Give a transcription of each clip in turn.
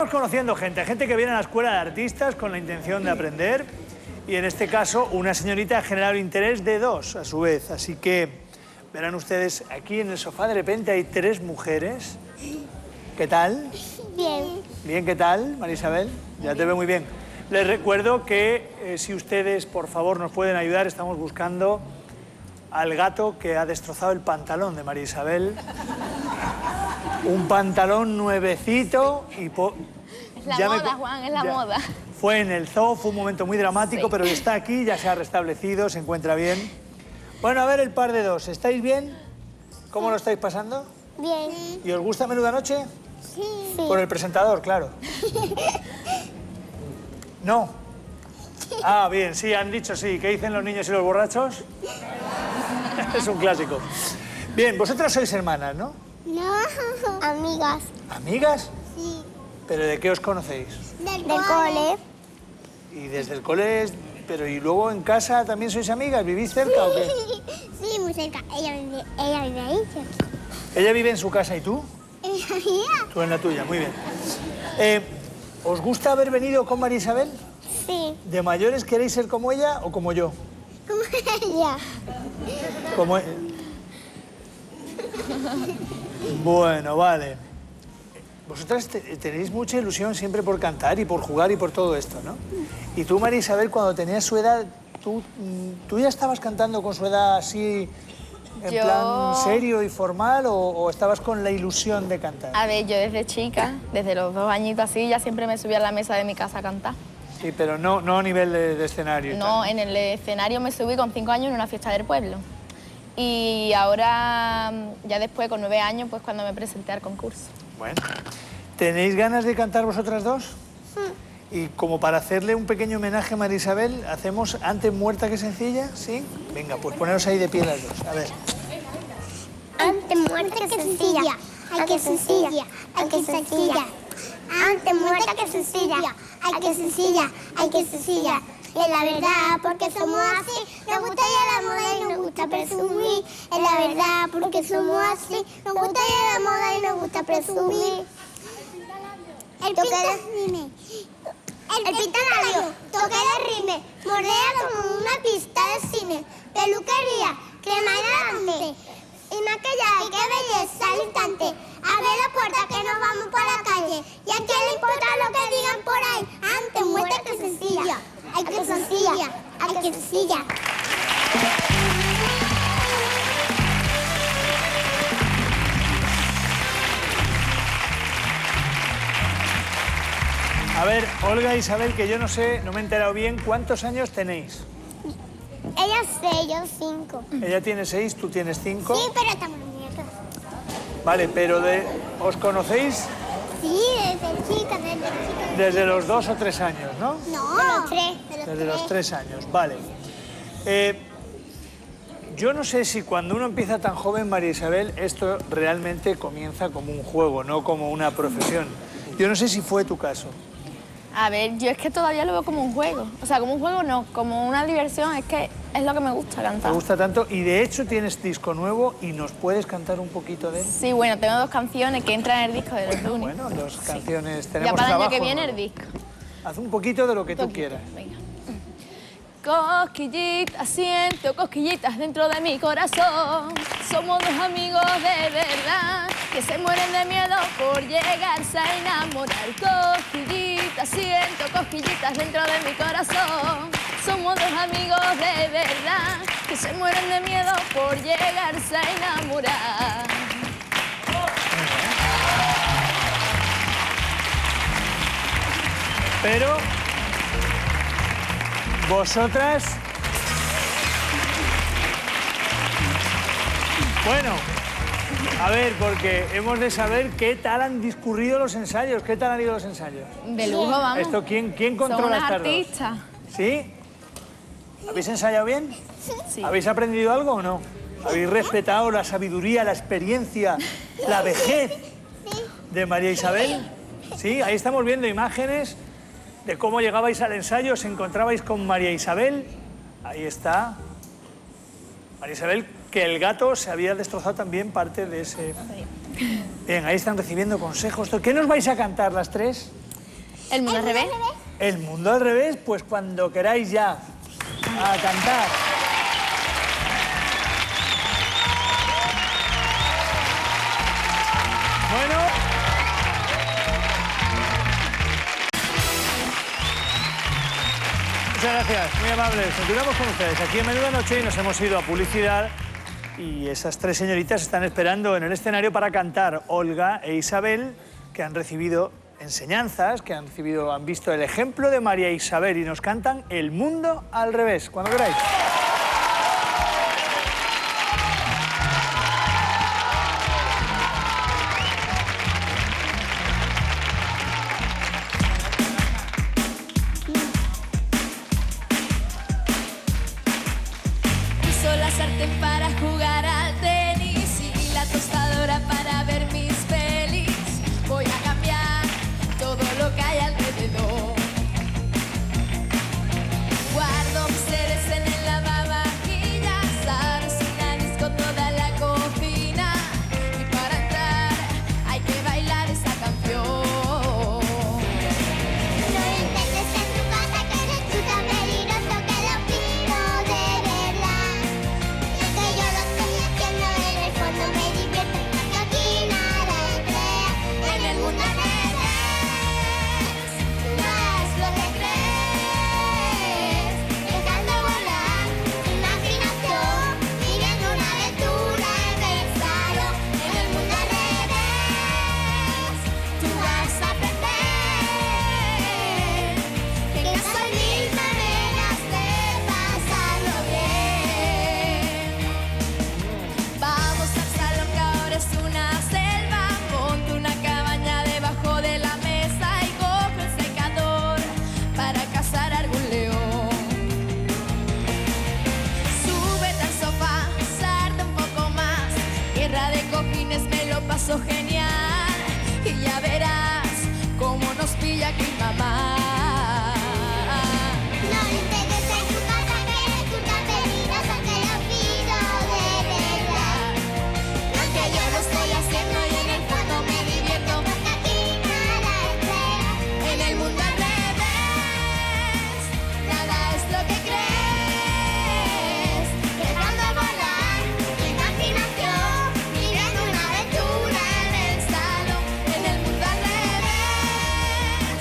Estamos conociendo gente que viene a la escuela de artistas con la intención de aprender y en este caso una señorita ha generado interés de dos a su vez. Así que verán ustedes, aquí en el sofá de repente hay tres mujeres. ¿Qué tal? Bien. Bien, ¿qué tal, María Isabel? Ya te veo muy bien. Les recuerdo que si ustedes, por favor, nos pueden ayudar, estamos buscando al gato que ha destrozado el pantalón de María Isabel. Un pantalón nuevecito y... Es la moda, Juan, es la moda. Fue en el zoo, fue un momento muy dramático, Sí. pero está aquí, ya se ha restablecido, se encuentra bien. Bueno, a ver el par de dos, ¿estáis bien? ¿Cómo lo estáis pasando? Bien. ¿Y os gusta Menuda Noche? Sí. Por el presentador, claro. ¿No? Ah, bien, sí, han dicho sí. ¿Qué dicen los niños y los borrachos? Es un clásico. Bien, vosotras sois hermanas, ¿no? No. Amigas. ¿Amigas? Sí. ¿Pero de qué os conocéis? Del cole. Y desde el cole, pero ¿y luego en casa también sois amigas? ¿Vivís cerca o qué? Sí, muy cerca. Ella vive ahí. Ella vive en su casa, ¿y tú? Ella vive. Tú en la tuya, muy bien. ¿Os gusta haber venido con María Isabel? Sí. ¿De mayores queréis ser como ella o como yo? Como ella. Como... Bueno, vale. Vosotras tenéis mucha ilusión siempre por cantar y por jugar y por todo esto, ¿no? Y tú, María Isabel, cuando tenías su edad, ¿tú ya estabas cantando con su edad así, en plan serio y formal, o estabas con la ilusión de cantar? A ver, yo desde chica, desde los 2 añitos así, ya siempre me subía a la mesa de mi casa a cantar. Sí, pero no a nivel de escenario. No, en el escenario me subí con 5 años en una fiesta del pueblo. Y ahora, ya después, con 9 años, pues cuando me presenté al concurso. Bueno, ¿tenéis ganas de cantar vosotras dos? Y como para hacerle un pequeño homenaje a María Isabel, ¿hacemos Antes muerta que sencilla? ¿Sí? Venga, pues poneros ahí de pie las dos. A ver. Antes muerta que sencilla. Ay, que sencilla. Ay, que sencilla. Antes muerta que sencilla. Ay, que sencilla. Ay, que sencilla. Es la verdad, porque somos así. Nos gusta ya la moda y nos gusta presumir. Es la verdad, porque somos así. Nos gusta ya la moda y nos gusta presumir. El pinta labio, toque de rime, mordea como una pista de cine, peluquería, crema hidratante y maquillaje, qué belleza al instante. Abre la puerta que nos vamos para la calle. ¿Y a quién le importa lo que digan por ahí? Antes muerta que sencilla. Ay, que sencilla. Ay, que sencilla. A ver, Olga e Isabel, que yo no sé, no me he enterado bien, ¿cuántos años tenéis? Ella 6, yo 5. Ella tiene 6, tú tienes 5. Sí, pero estamos nietos. Vale, pero ¿os conocéis Sí, desde chica. desde los 2 o 3 años, no? No, de los 3. Desde los 3 años, vale. Yo no sé si cuando uno empieza tan joven, María Isabel, esto realmente comienza como un juego, no como una profesión. Yo no sé si fue tu caso. A ver, yo es que todavía lo veo como un juego. O sea, como un juego no, como una diversión, es que es lo que me gusta cantar. Me gusta tanto y de hecho tienes disco nuevo y nos puedes cantar un poquito de él. Sí, bueno, tengo 2 canciones que entran en el disco de los Dunis. Bueno, 2 canciones, Ya tenemos para el año trabajo que viene nuevo. el disco. Haz un poquito de lo que tú quieras. Venga. Cosquillitas, siento cosquillitas dentro de mi corazón. Somos 2 amigos de verdad que se mueren de miedo por llegarse a enamorar. Cosquillitas, siento cosquillitas dentro de mi corazón. Somos 2 amigos de verdad que se mueren de miedo por llegarse a enamorar. Pero vosotras... Bueno, a ver, porque hemos de saber qué tal han discurrido los ensayos, qué tal han ido los ensayos. De lujo, vamos. ¿Esto quién Son controla unas estas dos? artistas. ¿Sí? ¿Habéis ensayado bien? Sí. ¿Habéis aprendido algo o no? ¿Habéis respetado la sabiduría, la experiencia, la vejez de María Isabel? Sí, ahí estamos viendo imágenes de cómo llegabais al ensayo, os encontrabais con María Isabel. Ahí está. María Isabel, que el gato se había destrozado también parte de ese... Bien, ahí están recibiendo consejos. ¿Qué nos vais a cantar las tres? ¿El mundo al revés? El mundo al revés, pues cuando queráis ya. A cantar. Bueno. Muchas gracias, muy amables. Continuamos con ustedes. Aquí en Menuda Noche nos hemos ido a publicidad y esas tres señoritas están esperando en el escenario para cantar. Olga e Isabel, que han recibido enseñanzas, que han visto el ejemplo de María Isabel y nos cantan El mundo al revés. Cuando queráis. Uso la sartén para jugar al tenis y la tostadora para ver mis pelis. Voy a cambiar todo lo que hay alrededor. Guardo mis seres en el lavavajillas, abres una disco toda la cocina y para entrar hay que bailar esa canción. No intentes en tu casa que eres tú tan peligroso que lo pido de verdad. Y que yo lo estoy haciendo en el fondo me divierto porque aquí nada es real. En el mundo al revés, no es lo que crees. Dejando volar tu imaginación, viviendo una aventura en el salón. En el mundo al revés, tú vas a aprender que no son mil maneras de pasarlo bien. Vamos al salón que ahora es una selva. Ponte una cabaña debajo de la mesa y coge el secador para cazar algún león. Súbete al sofá, sarta un poco más. Guerra de cojines, me lo paso genial. Y ya verás cómo nos pilla aquí mamá. No intentes en tu casa que eres tú tan peligroso que lo pido de verdad. Aunque yo lo estoy haciendo y en el fondo me divierto porque aquí nada es real. En el mundo al revés, nada es lo que crees. Dejando volar tu imaginación, viviendo una aventura en el salón. En el mundo al revés,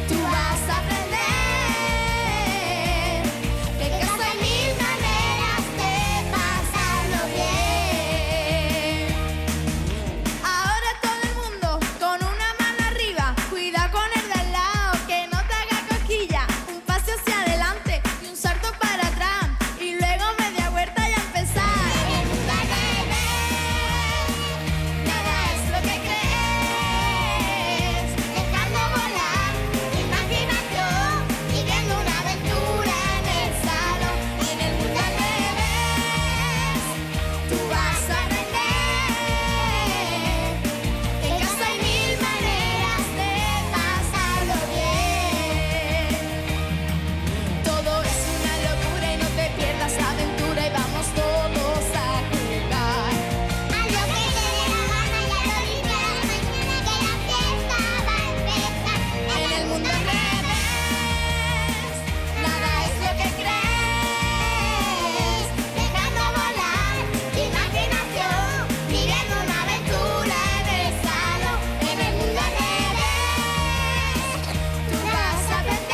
tú vas a aprender que Que casa hay mil maneras de pasarlo bien. ahora todo el mundo con una mano arriba. Cuida con el de al lado que no te haga cosquilla. Un paso hacia adelante y un salto para atrás. Y luego media vuelta y a empezar. En el mundo al revés, Nada es lo que crees. dejando volar tu imaginación, viviendo una aventura en el salón. En el mundo al revés, tú vas a aprender Que en casa hay mil maneras de pasarlo bien. todo es una locura y no te pierdas aventura y vamos todos a jugar. A lo que te dé la gana y a lo limpia la mañana que la fiesta va a empezar. En el mundo al revés, nada es lo que crees. Dejando volar tu imaginación, viviendo una aventura en el salón. En el mundo al revés, Tú vas a aprender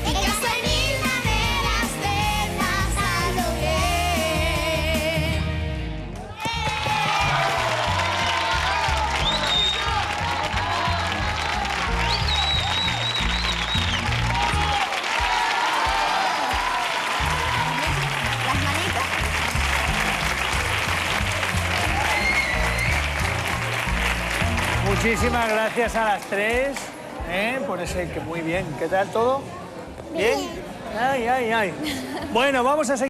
en casa hay mil maneras de pasarlo bien. las manitas. Muchísimas gracias a las tres, por ese que muy bien. ¿Qué tal todo? ¿Bien? Ay, ay, ay. Bueno, vamos a seguir.